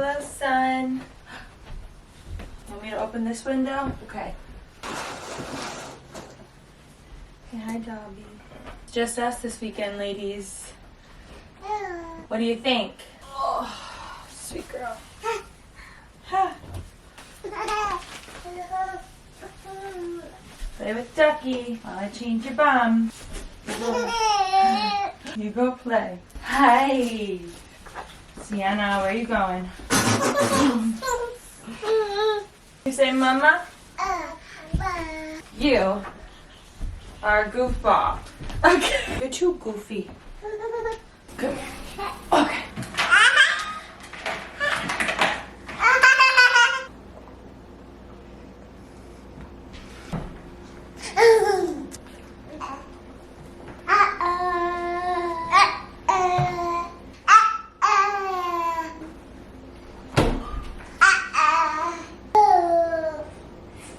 Hello, son. Want me to open this window? Okay. Hey, hi, Dobby. It's just us this weekend, ladies. What do you think? Oh, sweet girl. Play with Ducky while I change your bum. You go play. Hi. Sienna, where are you going? You say mama? You are a goofball. Okay. You're too goofy. Good. Okay.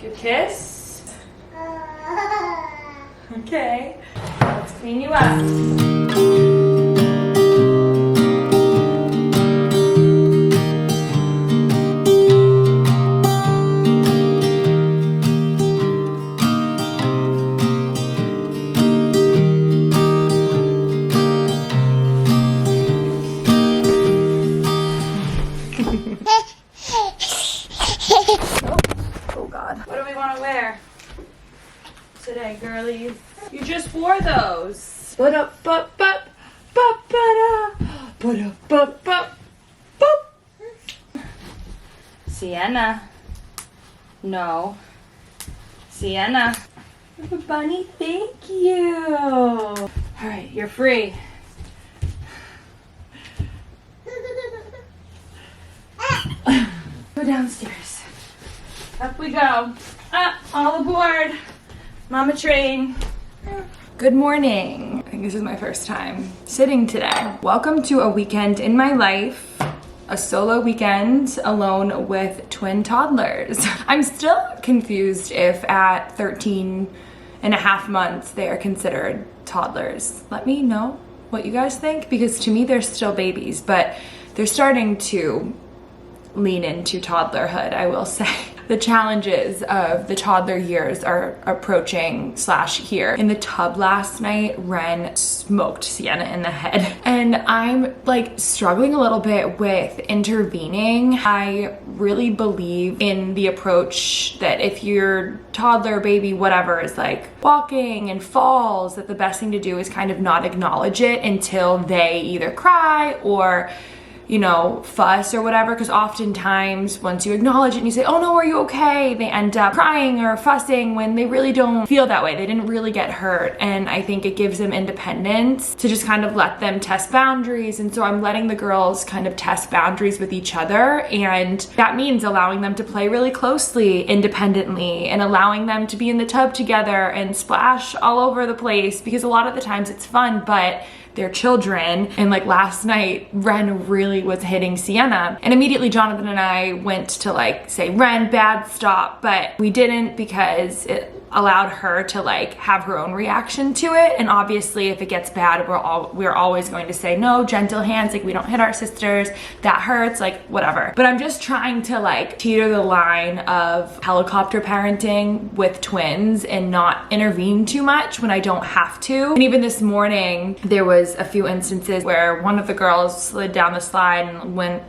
Good kiss. Okay. Let's clean you up. Oh God. What do we want to wear today, girlies? You just wore those. Sienna. No. Sienna. Bunny, thank you. All right, you're free. Go downstairs. Up we go. All aboard. Mama train. Good morning. I think this is my first time sitting today. Welcome to a weekend in my life. A solo weekend alone with twin toddlers. I'm still confused if at 13 and a half months they are considered toddlers. Let me know what you guys think, because to me they're still babies, but they're starting to lean into toddlerhood, I will say. The challenges of the toddler years are approaching / here. In the tub last night, Ren smoked Sienna in the head. And I'm like struggling a little bit with intervening. I really believe in the approach that if your toddler, baby, whatever is like walking and falls, that the best thing to do is kind of not acknowledge it until they either cry or fuss or whatever, because oftentimes once you acknowledge it and you say, oh no, are you okay? They end up crying or fussing when they really don't feel that way. They didn't really get hurt. And I think it gives them independence to just kind of let them test boundaries. And so I'm letting the girls kind of test boundaries with each other. And that means allowing them to play really closely, independently, and allowing them to be in the tub together and splash all over the place, because a lot of the times it's fun, but they're children. And like last night, Ren really was hitting Sienna. And immediately Jonathan and I went to like say, Ren, bad, stop. But we didn't, because it allowed her to like have her own reaction to it. And obviously if it gets bad, we're always going to say, no, gentle hands, like we don't hit our sisters, that hurts, like whatever. But I'm just trying to like teeter the line of helicopter parenting with twins and not intervene too much when I don't have to. And even this morning, there was a few instances where one of the girls slid down the slide and went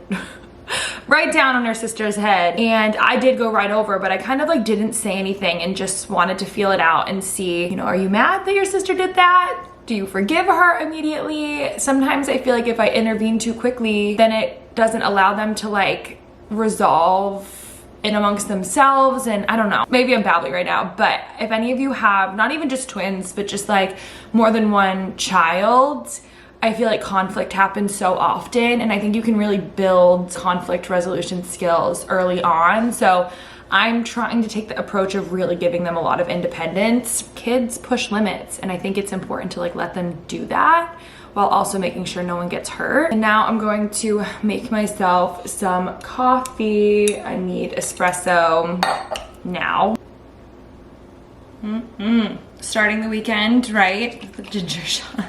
right down on her sister's head, and I did go right over, but I kind of like didn't say anything and just wanted to feel it out and see, are you mad that your sister did that? Do you forgive her immediately? Sometimes I feel like if I intervene too quickly, then it doesn't allow them to like resolve in amongst themselves. And I don't know, maybe I'm babbling right now, but if any of you have not even just twins, but just like more than one child, I feel like conflict happens so often, and I think you can really build conflict resolution skills early on. So I'm trying to take the approach of really giving them a lot of independence. Kids push limits, and I think it's important to like let them do that while also making sure no one gets hurt. And now I'm going to make myself some coffee. I need espresso now. Starting the weekend, right? The ginger shot.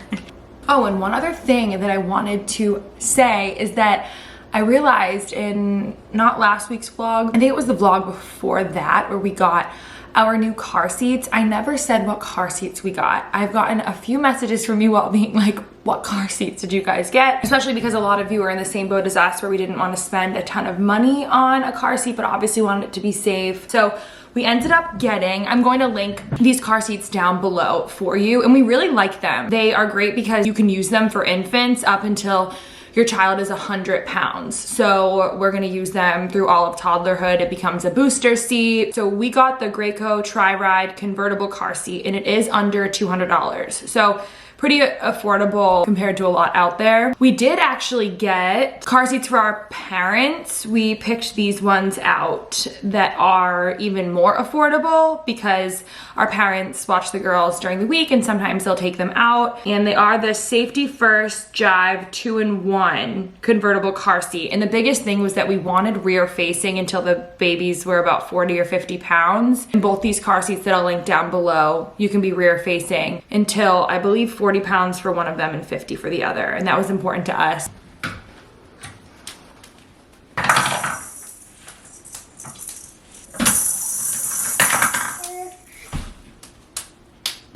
Oh, and one other thing that I wanted to say is that I realized in not last week's vlog, I think it was the vlog before that where we got our new car seats. I never said what car seats we got. I've gotten a few messages from you all being like, what car seats did you guys get? Especially because a lot of you are in the same boat as us where we didn't want to spend a ton of money on a car seat, but obviously wanted it to be safe. So we ended up getting, I'm going to link these car seats down below for you, and we really like them. They are great because you can use them for infants up until your child is 100 pounds. So we're gonna use them through all of toddlerhood. It becomes a booster seat. So we got the Greco Tri-Ride convertible car seat, and it is under $200. So pretty affordable compared to a lot out there. We did actually get car seats for our parents. We picked these ones out that are even more affordable because our parents watch the girls during the week and sometimes they'll take them out. And they are the Safety First Jive 2-in-1 convertible car seat. And the biggest thing was that we wanted rear facing until the babies were about 40 or 50 pounds. And both these car seats that I'll link down below, you can be rear facing until I believe 40 pounds for one of them and 50 for the other, and that was important to us.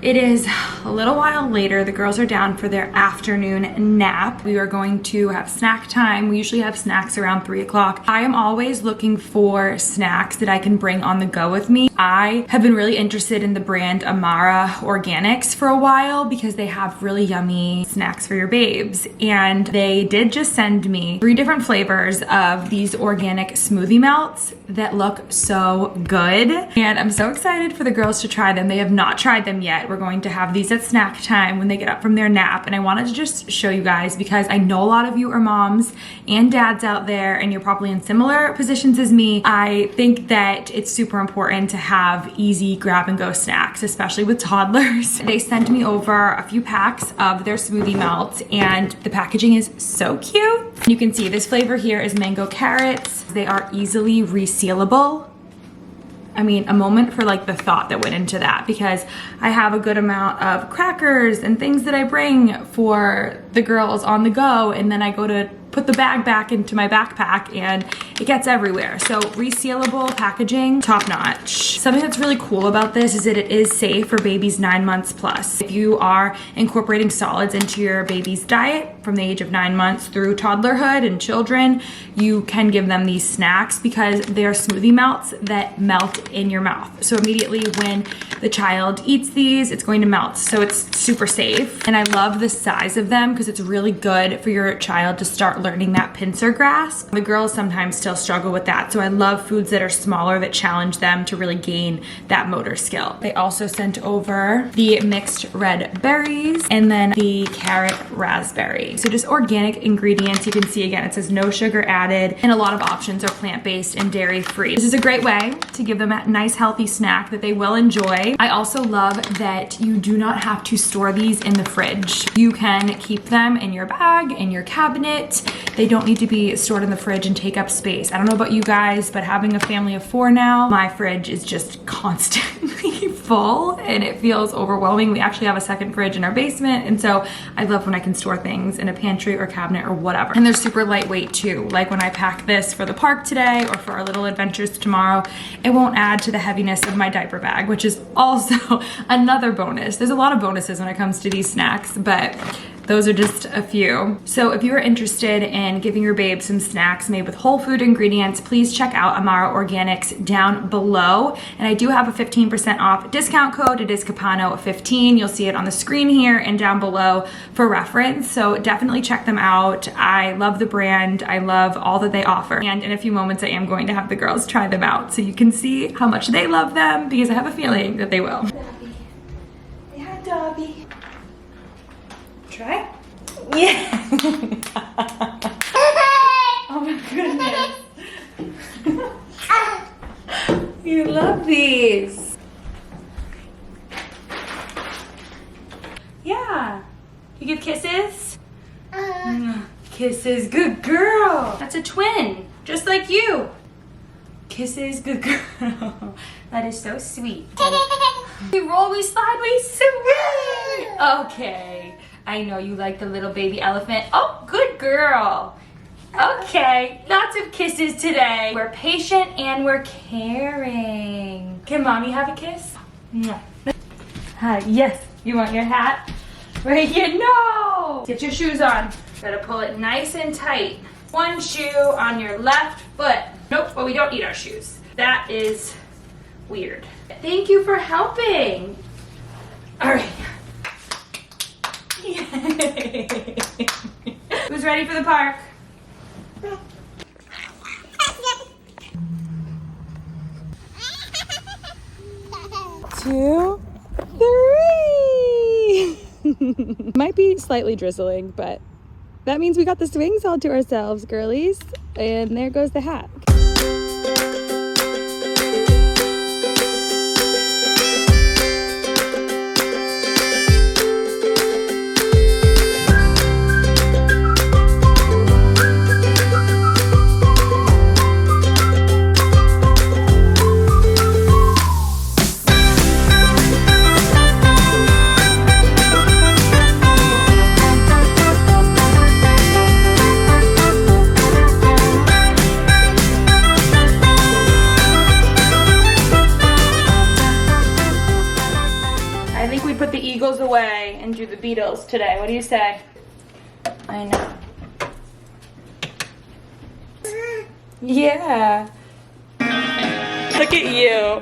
It is a little while later. The girls are down for their afternoon nap. We are going to have snack time. We usually have snacks around 3 o'clock. I am always looking for snacks that I can bring on the go with me. I have been really interested in the brand Amara Organics for a while because they have really yummy snacks for your babes. And they did just send me 3 different flavors of these organic smoothie melts that look so good. And I'm so excited for the girls to try them. They have not tried them yet. We're going to have these at snack time when they get up from their nap. And I wanted to just show you guys because I know a lot of you are moms and dads out there and you're probably in similar positions as me. I think that it's super important to have easy grab and go snacks, especially with toddlers. They sent me over a few packs of their smoothie melts and the packaging is so cute. You can see this flavor here is mango carrots. They are easily resealable. I mean, a moment for like the thought that went into that because I have a good amount of crackers and things that I bring for the girls on the go, and then I go to put the bag back into my backpack and it gets everywhere. So resealable packaging, top notch. Something that's really cool about this is that it is safe for babies 9 months plus. If you are incorporating solids into your baby's diet from the age of 9 months through toddlerhood and children, you can give them these snacks because they are smoothie melts that melt in your mouth. So immediately when the child eats these, it's going to melt. So it's super safe. And I love the size of them because it's really good for your child to start learning that pincer grasp. The girls sometimes still struggle with that. So I love foods that are smaller that challenge them to really gain that motor skill. They also sent over the mixed red berries and then the carrot raspberry. So just organic ingredients. You can see again, it says no sugar added and a lot of options are plant-based and dairy-free. This is a great way to give them a nice healthy snack that they will enjoy. I also love that you do not have to store these in the fridge. You can keep them in your bag, in your cabinet. They don't need to be stored in the fridge and take up space. I don't know about you guys, but having a family of 4 now, my fridge is just constantly full and it feels overwhelming. We actually have a second fridge in our basement, and so I love when I can store things in a pantry or cabinet or whatever. And they're super lightweight too. Like when I pack this for the park today or for our little adventures tomorrow, it won't add to the heaviness of my diaper bag, which is also another bonus. There's a lot of bonuses when it comes to these snacks, but those are just a few. So if you are interested in giving your babe some snacks made with whole food ingredients, please check out Amara Organics down below. And I do have a 15% off discount code. It is Capano15. You'll see it on the screen here and down below for reference. So definitely check them out. I love the brand. I love all that they offer. And in a few moments, I am going to have the girls try them out so you can see how much they love them because I have a feeling that they will. Dobby. Yeah, Dobby. Try? Yeah. Oh my goodness. You love these. Yeah. You give kisses? Kisses, good girl. That's a twin, just like you. Kisses, good girl. That is so sweet. We roll, we slide, we swing. Okay. I know you like the little baby elephant. Oh, good girl. Okay, lots of kisses today. We're patient and we're caring. Can mommy have a kiss? No. Hi, yes. You want your hat? Right here, no! Get your shoes on. Gotta pull it nice and tight. One shoe on your left foot. Nope, but we don't need our shoes. That is weird. Thank you for helping. All right. Yay. Who's ready for the park? 2, 3. Might be slightly drizzling, but that means we got the swings all to ourselves, girlies. And there goes the hat. Away and do the Beatles today. What do you say? I know. Yeah. Look at you.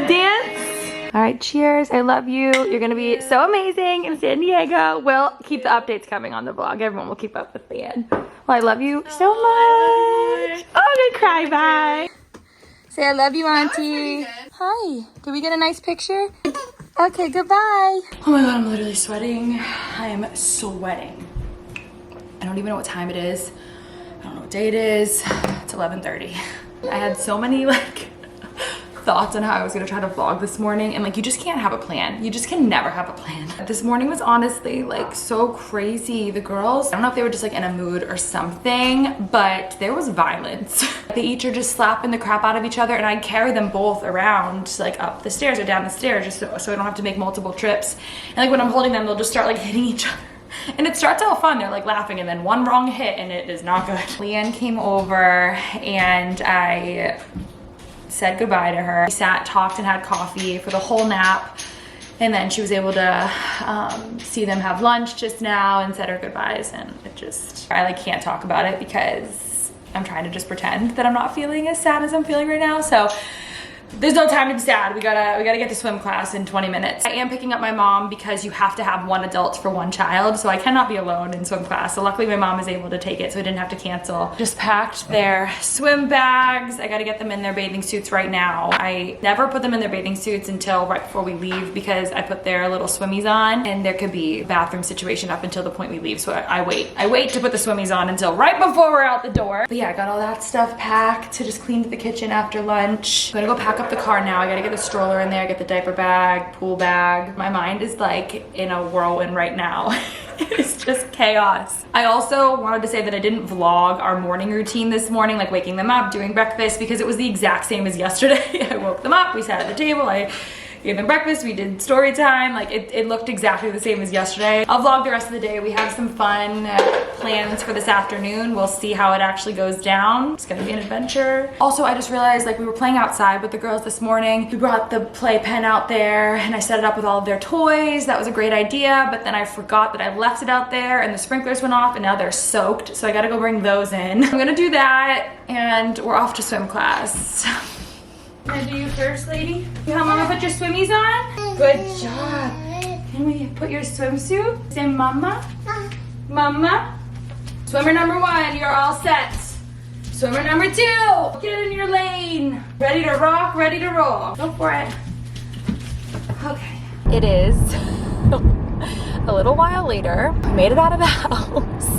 Dance. All right, cheers. I love you. You're gonna be so amazing in San Diego. We'll keep the updates coming on the vlog. Everyone will keep up with the end. Well, I love you so much. Oh, I'm gonna cry. Bye. Say I love you, Auntie. Hi. Did we get a nice picture? Okay, goodbye. Oh my God, I'm literally sweating. I am sweating. I don't even know what time it is. I don't know what day it is. It's 11:30. I had so many thoughts on how I was gonna try to vlog this morning, and you just can't have a plan. You just can never have a plan. This morning was honestly so crazy. The girls, I don't know if they were just in a mood or something, but there was violence. They each are just slapping the crap out of each other, and I carry them both around up the stairs or down the stairs just so I don't have to make multiple trips. And when I'm holding them, they'll just start hitting each other. And it starts out fun, they're laughing, and then one wrong hit and it is not good. Leanne came over and I said goodbye to her. We sat, talked, and had coffee for the whole nap. And then she was able to see them have lunch just now and said her goodbyes. And I can't talk about it because I'm trying to just pretend that I'm not feeling as sad as I'm feeling right now. So there's no time to be sad. We gotta get to swim class in 20 minutes. I am picking up my mom because you have to have one adult for one child, so I cannot be alone in swim class. So luckily my mom is able to take it, so I didn't have to cancel. Just packed their swim bags. I gotta get them in their bathing suits right now. I never put them in their bathing suits until right before we leave because I put their little swimmies on and there could be a bathroom situation up until the point we leave, so I wait. I wait to put the swimmies on until right before we're out the door. But yeah, I got all that stuff packed to just clean the kitchen after lunch. I'm gonna go pack up the car now. I gotta get the stroller in there, get the diaper bag, pool bag. My mind is in a whirlwind right now. It's just chaos. I also wanted to say that I didn't vlog our morning routine this morning, waking them up, doing breakfast, because it was the exact same as yesterday. I woke them up, we sat at the table, I gave them breakfast, we did story time. It looked exactly the same as yesterday. I'll vlog the rest of the day. We have some fun plans for this afternoon. We'll see how it actually goes down. It's gonna be an adventure. Also, I just realized we were playing outside with the girls this morning. We brought the play pen out there and I set it up with all of their toys. That was a great idea, but then I forgot that I left it out there and the sprinklers went off and now they're soaked. So I gotta go bring those in. I'm gonna do that and we're off to swim class. Can I do you first, lady? You help Mama put your swimmies on? Good job. Can we put your swimsuit? Say Mama. Mama. Swimmer number 1, you're all set. Swimmer number 2, get in your lane. Ready to rock, ready to roll. Go for it. Okay. It is a little while later. I made it out of the house.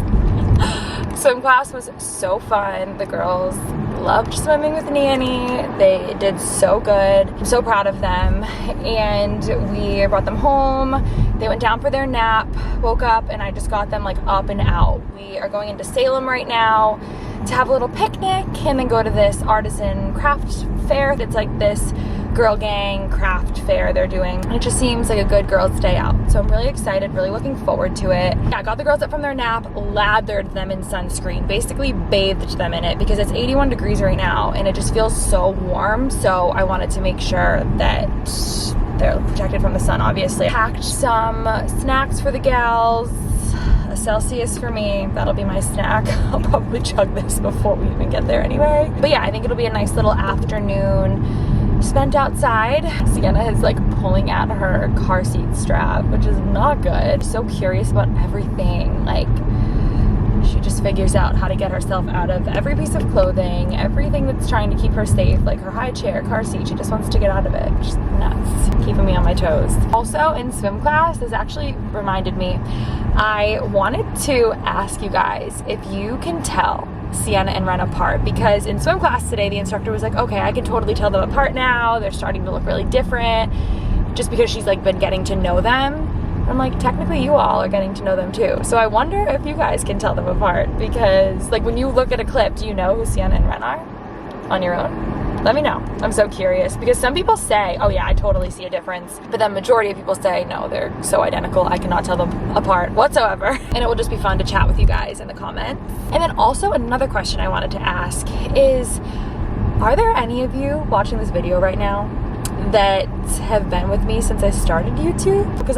Swim class was so fun. The girls loved swimming with Nanny. They did so good. I'm so proud of them. And we brought them home. They went down for their nap, woke up, and I just got them up and out. We are going into Salem right now to have a little picnic and then go to this artisan craft fair. It's this girl gang craft fair they're doing. It just seems like a good girls' day out. So I'm really excited, really looking forward to it. Yeah, I got the girls up from their nap, lathered them in sunscreen, basically bathed them in it because it's 81 degrees right now and it just feels so warm. So I wanted to make sure that they're protected from the sun, obviously. Packed some snacks for the gals. A Celsius for me, that'll be my snack. I'll probably chug this before we even get there anyway. But yeah, I think it'll be a nice little afternoon spent outside. Sienna is like pulling at her car seat strap, which is not good. So curious about everything. Like, she just figures out how to get herself out of every piece of clothing, everything that's trying to keep her safe, like her high chair, car seat. She just wants to get out of it. Just nuts, keeping me on my toes. Also in swim class, this actually reminded me, I wanted to ask you guys if you can tell Sienna and Ren apart, because in swim class today, the instructor was like, okay, I can totally tell them apart now. They're starting to look really different just because she's like been getting to know them. I'm like, technically you all are getting to know them too. So I wonder if you guys can tell them apart, because like when you look at a clip, do you know who Sienna and Ren are on your own? Let me know. I'm so curious, because some people say, oh yeah, I totally see a difference. But then majority of people say, no, they're so identical. I cannot tell them apart whatsoever. And it will just be fun to chat with you guys in the comments. And then also another question I wanted to ask is, are there any of you watching this video right now that have been with me since I started YouTube? Because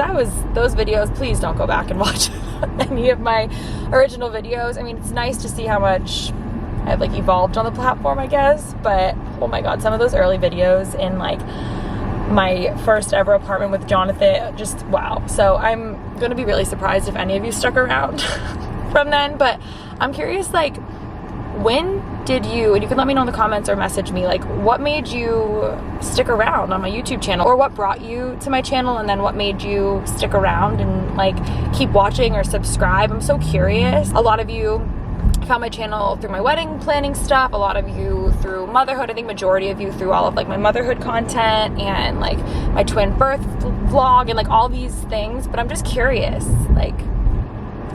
those videos, please don't go back and watch any of my original videos. I mean, it's nice to see how much I've like evolved on the platform, I guess, but oh my god, some of those early videos in like my first ever apartment with Jonathan, just wow. So I'm gonna be really surprised if any of you stuck around from then. But I'm curious, like, when did you, and you can let me know in the comments or message me, like what made you stick around on my YouTube channel, or what brought you to my channel, and then what made you stick around and like keep watching or subscribe? I'm so curious. A lot of you found my channel through my wedding planning stuff, a lot of you through motherhood. I think majority of you through all of like my motherhood content and like my twin birth vlog and like all these things. But I'm just curious, like,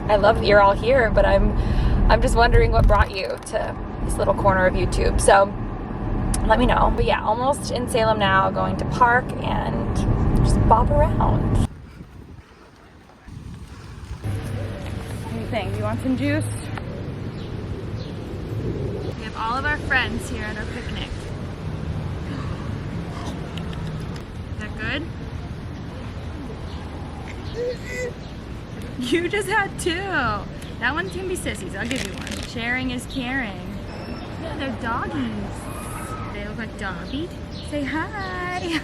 I love that you're all here, but I'm just wondering what brought you to this little corner of YouTube. So let me know. But yeah, almost in Salem now, going to park and just bob around. What do you think? Do you want some juice? We have all of our friends here at our picnic. Is that good? You just had two. That one's gonna be sissies. I'll give you one. Sharing is caring. Yeah, they're doggies. They look like doggies. Say hi.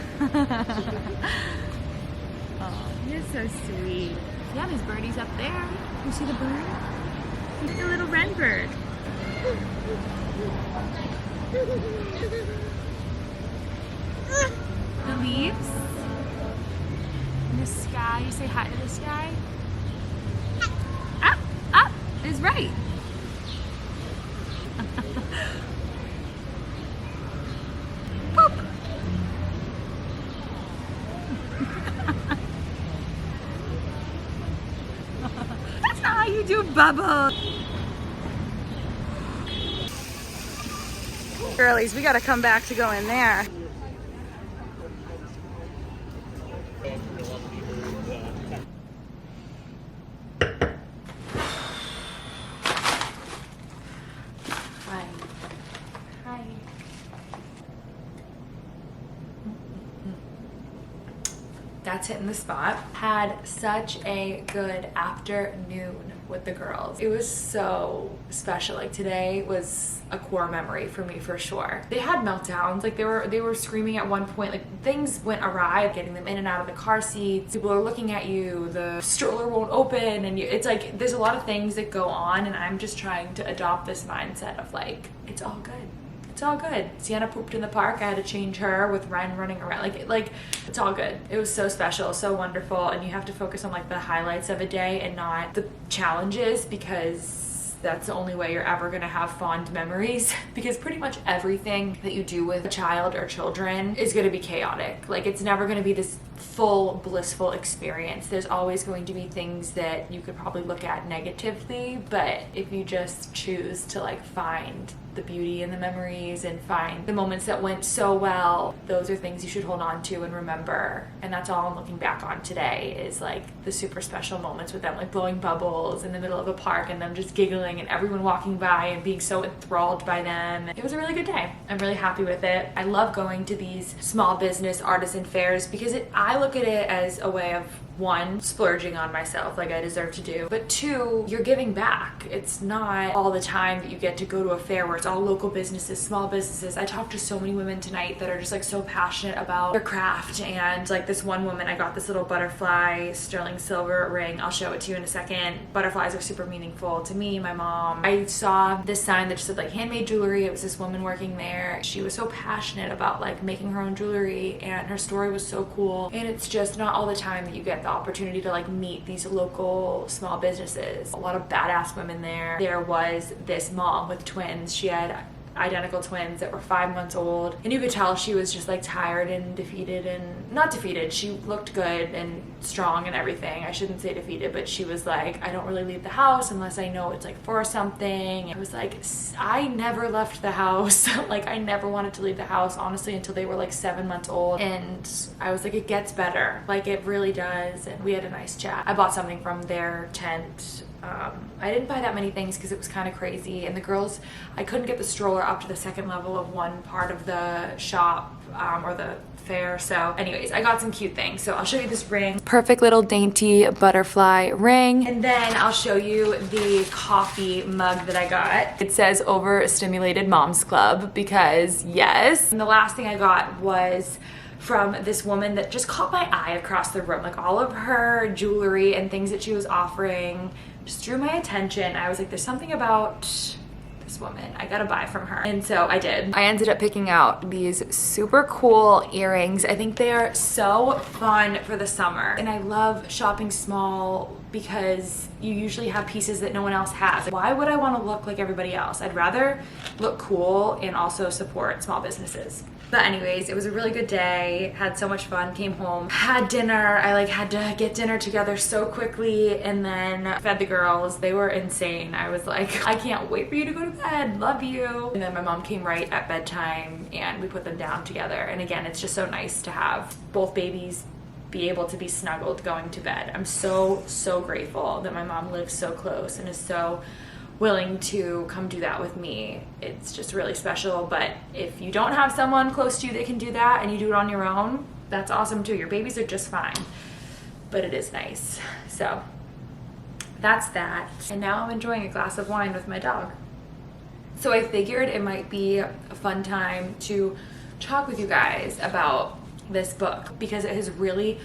Oh, you're so sweet. Yeah, there's birdies up there. You see the bird? Look at the little wren bird. The leaves. And the sky. You say hi to the sky. Up is right. Poop. That's not how you do bubbles. Girlies, we gotta come back to go in there. That's hitting the spot. Had such a good afternoon with the girls. It was so special. Like today was a core memory for me for sure. They had meltdowns. Like they were screaming at one point. Like things went awry, getting them in and out of the car seats. People are looking at you. The stroller won't open, and it's like there's a lot of things that go on. And I'm just trying to adopt this mindset of like it's all good. It's all good. Sienna pooped in the park. I had to change her with Ren running around. Like it's all good. It was so special, so wonderful. And you have to focus on like the highlights of a day and not the challenges, because that's the only way you're ever gonna have fond memories. Because pretty much everything that you do with a child or children is gonna be chaotic. Like it's never gonna be this full blissful experience. There's always going to be things that you could probably look at negatively, but if you just choose to like find the beauty in the memories and find the moments that went so well. Those are things you should hold on to and remember. And that's all I'm looking back on today, is like the super special moments with them, like blowing bubbles in the middle of a park and them just giggling and everyone walking by and being so enthralled by them. It was a really good day. I'm really happy with it. I love going to these small business artisan fairs because I look at it as a way of, one, splurging on myself like I deserve to do, but two, you're giving back. It's not all the time that you get to go to a fair where it's all local businesses, small businesses. I talked to so many women tonight that are just like so passionate about their craft, and like this one woman, I got this little butterfly sterling silver ring. I'll show it to you in a second. Butterflies are super meaningful to me, my mom. I saw this sign that just said like handmade jewelry. It was this woman working there. She was so passionate about like making her own jewelry, and her story was so cool. And it's just not all the time that you get the opportunity to like meet these local small businesses. A lot of badass women there. There was this mom with twins. She had identical twins that were 5 months old, and you could tell she was just like tired and defeated, and not defeated, she looked good and strong and everything. I shouldn't say defeated, but she was like, I don't really leave the house unless I know it's like for something. I was like, I never left the house. Like I never wanted to leave the house, honestly, until they were like 7 months old. And I was like, it gets better, like it really does. And we had a nice chat. I bought something from their tent. I didn't buy that many things because it was kind of crazy, and the girls, I couldn't get the stroller up to the second level of one part of the shop or the fair. So anyways, I got some cute things. So I'll show you this ring. Perfect little dainty butterfly ring. And then I'll show you the coffee mug that I got. It says Overstimulated Moms Club because yes. And the last thing I got was from this woman that just caught my eye across the room. Like all of her jewelry and things that she was offering just drew my attention. I was like, there's something about this woman, I gotta buy from her. And so I did. I ended up picking out these super cool earrings. I think they are so fun for the summer. And I love shopping small because you usually have pieces that no one else has. Why would I want to look like everybody else? I'd rather look cool and also support small businesses. But anyways, it was a really good day. Had so much fun, came home, had dinner. I like had to get dinner together so quickly, and then fed the girls. They were insane. I was like, I can't wait for you to go to bed. Love you. And then my mom came right at bedtime and we put them down together. And again, it's just so nice to have both babies be able to be snuggled going to bed. I'm so, so grateful that my mom lives so close and is so willing to come do that with me. It's just really special. But if you don't have someone close to you that can do that and you do it on your own, that's awesome too. Your babies are just fine, but it is nice. So that's that. And now I'm enjoying a glass of wine with my dog. So I figured it might be a fun time to talk with you guys about this book because it has really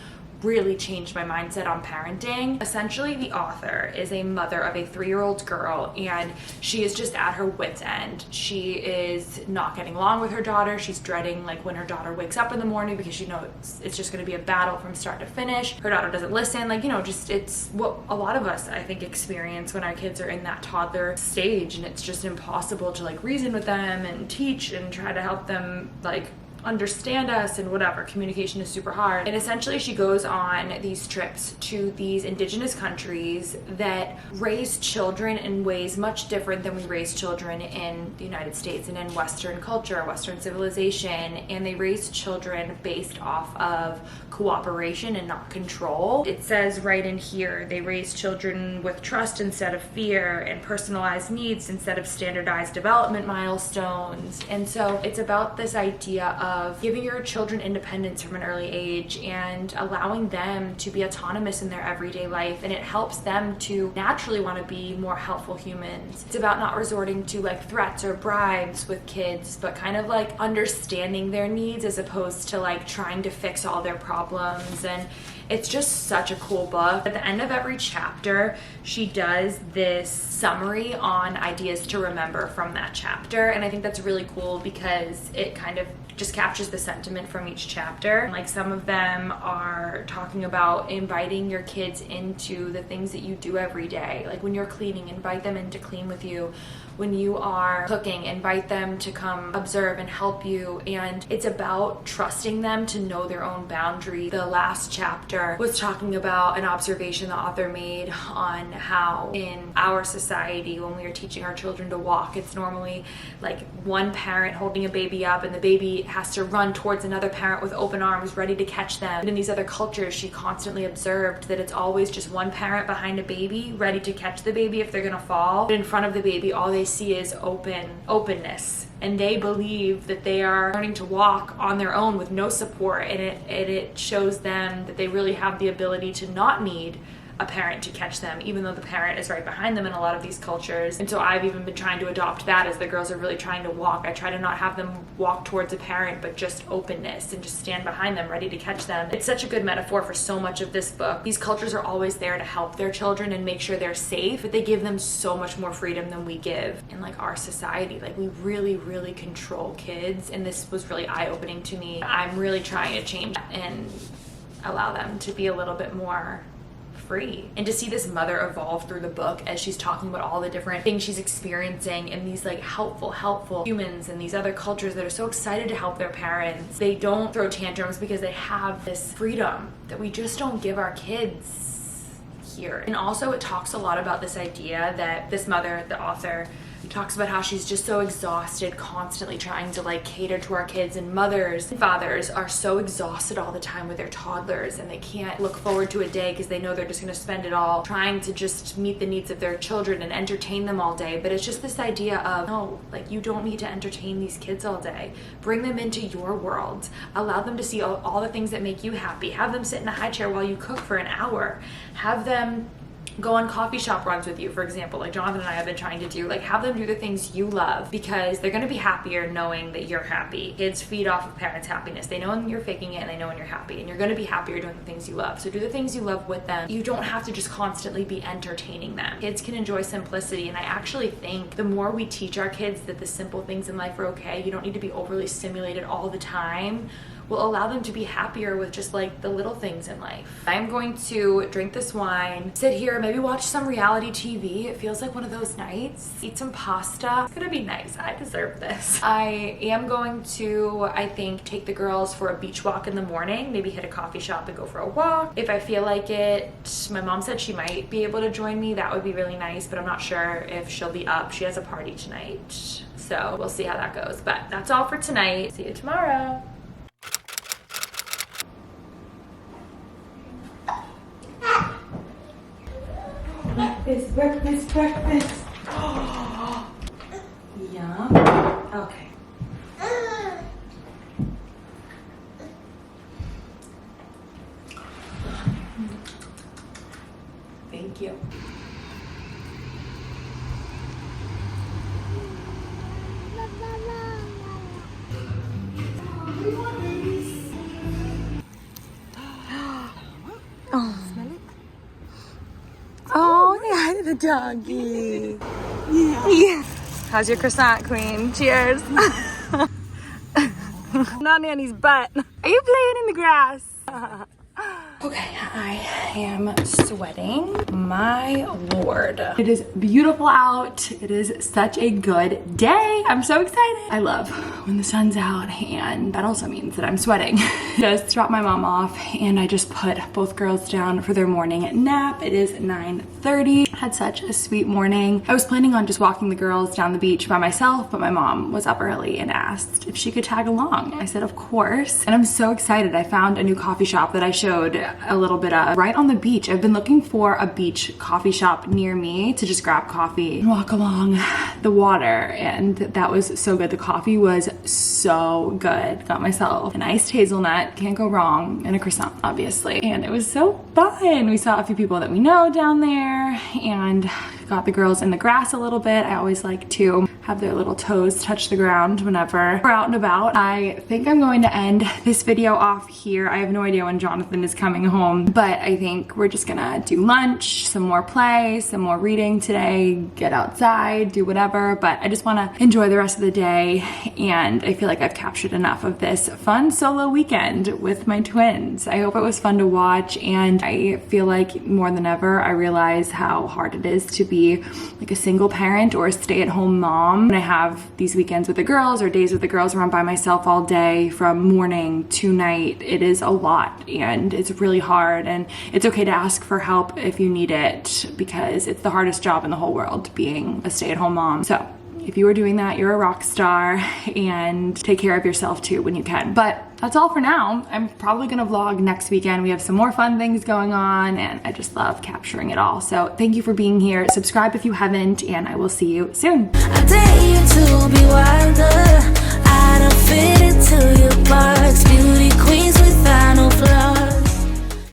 changed my mindset on parenting. Essentially, the author is a mother of a 3-year-old girl, and she is just at her wit's end. She is not getting along with her daughter. She's dreading like when her daughter wakes up in the morning because she knows it's just going to be a battle from start to finish. Her daughter doesn't listen. Like, you know, just it's what a lot of us, I think, experience when our kids are in that toddler stage, and it's just impossible to like reason with them and teach and try to help them like understand us and whatever. Communication is super hard. And essentially she goes on these trips to these indigenous countries that raise children in ways much different than we raise children in the United States and in Western culture, Western civilization. And they raise children based off of cooperation and not control. It says right in here, they raise children with trust instead of fear and personalized needs instead of standardized development milestones. And so it's about this idea of giving your children independence from an early age and allowing them to be autonomous in their everyday life, and it helps them to naturally want to be more helpful humans. It's about not resorting to like threats or bribes with kids, but kind of like understanding their needs as opposed to like trying to fix all their problems. And it's just such a cool book. At the end of every chapter, she does this summary on ideas to remember from that chapter, and I think that's really cool because it kind of just captures the sentiment from each chapter. Like some of them are talking about inviting your kids into the things that you do every day. Like when you're cleaning, invite them in to clean with you. When you are cooking, invite them to come observe and help you. And it's about trusting them to know their own boundaries. The last chapter was talking about an observation the author made on how in our society, when we are teaching our children to walk, it's normally like one parent holding a baby up and the baby has to run towards another parent with open arms ready to catch them. And in these other cultures, she constantly observed that it's always just one parent behind a baby ready to catch the baby if they're gonna fall. But in front of the baby, all they see is openness, and they believe that they are learning to walk on their own with no support, and it shows them that they really have the ability to not need a parent to catch them, even though the parent is right behind them in a lot of these cultures. And so I've even been trying to adopt that as the girls are really trying to walk. I try to not have them walk towards a parent, but just openness and just stand behind them ready to catch them. It's such a good metaphor for so much of this book. These cultures are always there to help their children and make sure they're safe, but they give them so much more freedom than we give in like our society. Like we really control kids, and this was really eye-opening to me. I'm really trying to change and allow them to be a little bit more free, and to see this mother evolve through the book as she's talking about all the different things she's experiencing, and these like helpful humans in these other cultures that are so excited to help their parents. They don't throw tantrums because they have this freedom that we just don't give our kids here. And also it talks a lot about this idea that this mother, the author, talks about how she's just so exhausted constantly trying to like cater to our kids, and mothers and fathers are so exhausted all the time with their toddlers, and they can't look forward to a day because they know they're just going to spend it all trying to just meet the needs of their children and entertain them all day. But it's just this idea of, no, like you don't need to entertain these kids all day. Bring them into your world. Allow them to see all the things that make you happy. Have them sit in a high chair while you cook for an hour. Have them go on coffee shop runs with you, for example, like Jonathan and I have been trying to do. Like have them do the things you love, because they're going to be happier knowing that you're happy. Kids feed off of parents' happiness. They know when you're faking it, and they know when you're happy, and you're going to be happier doing the things you love. So do the things you love with them. You don't have to just constantly be entertaining them. Kids can enjoy simplicity, and I actually think the more we teach our kids that the simple things in life are okay, you don't need to be overly stimulated all the time, will allow them to be happier with just like the little things in life. I'm going to drink this wine, sit here, maybe watch some reality TV. It feels like one of those nights. Eat some pasta. It's gonna be nice. I deserve this. I am going to, I think, take the girls for a beach walk in the morning, maybe hit a coffee shop and go for a walk. If I feel like it, my mom said she might be able to join me. That would be really nice, but I'm not sure if she'll be up. She has a party tonight, so we'll see how that goes. But that's all for tonight. See you tomorrow. Breakfast. Oh, yum. Okay. Thank you. Oh, yeah, the doggy. Yeah. How's your croissant, queen? Cheers. Not Nanny's butt. Are you playing in the grass? Okay, I am sweating. My lord. It is beautiful out. It is such a good day. I'm so excited. I love when the sun's out, and that also means that I'm sweating. Just dropped my mom off, and I just put both girls down for their morning nap. It is 9:30. Had such a sweet morning. I was planning on just walking the girls down the beach by myself, but my mom was up early and asked if she could tag along. I said, of course. And I'm so excited. I found a new coffee shop that I showed a little bit of right on the beach. I've been looking for a beach coffee shop near me to just grab coffee and walk along the water, and that was so good. The coffee was so good. Got myself an iced hazelnut, can't go wrong, and a croissant, obviously. And it was so fun. We saw a few people that we know down there, and got the girls in the grass a little bit. I always like to have their little toes touch the ground whenever we're out and about. I think I'm going to end this video off here. I have no idea when Jonathan is coming home, but I think we're just gonna do lunch, some more play, some more reading today, get outside, do whatever, but I just wanna enjoy the rest of the day, and I feel like I've captured enough of this fun solo weekend with my twins. I hope it was fun to watch, and I feel like more than ever, I realize how hard it is to be like a single parent or a stay-at-home mom. When I have these weekends with the girls or days with the girls where I'm by myself all day from morning to night, it is a lot and it's really hard, and it's okay to ask for help if you need it because it's the hardest job in the whole world, being a stay-at-home mom. So if you are doing that, you're a rock star, and take care of yourself too when you can. But that's all for now. I'm probably gonna vlog next weekend. We have some more fun things going on, and I just love capturing it all. So thank you for being here. Subscribe if you haven't, and I will see you soon. I dare you to be wild.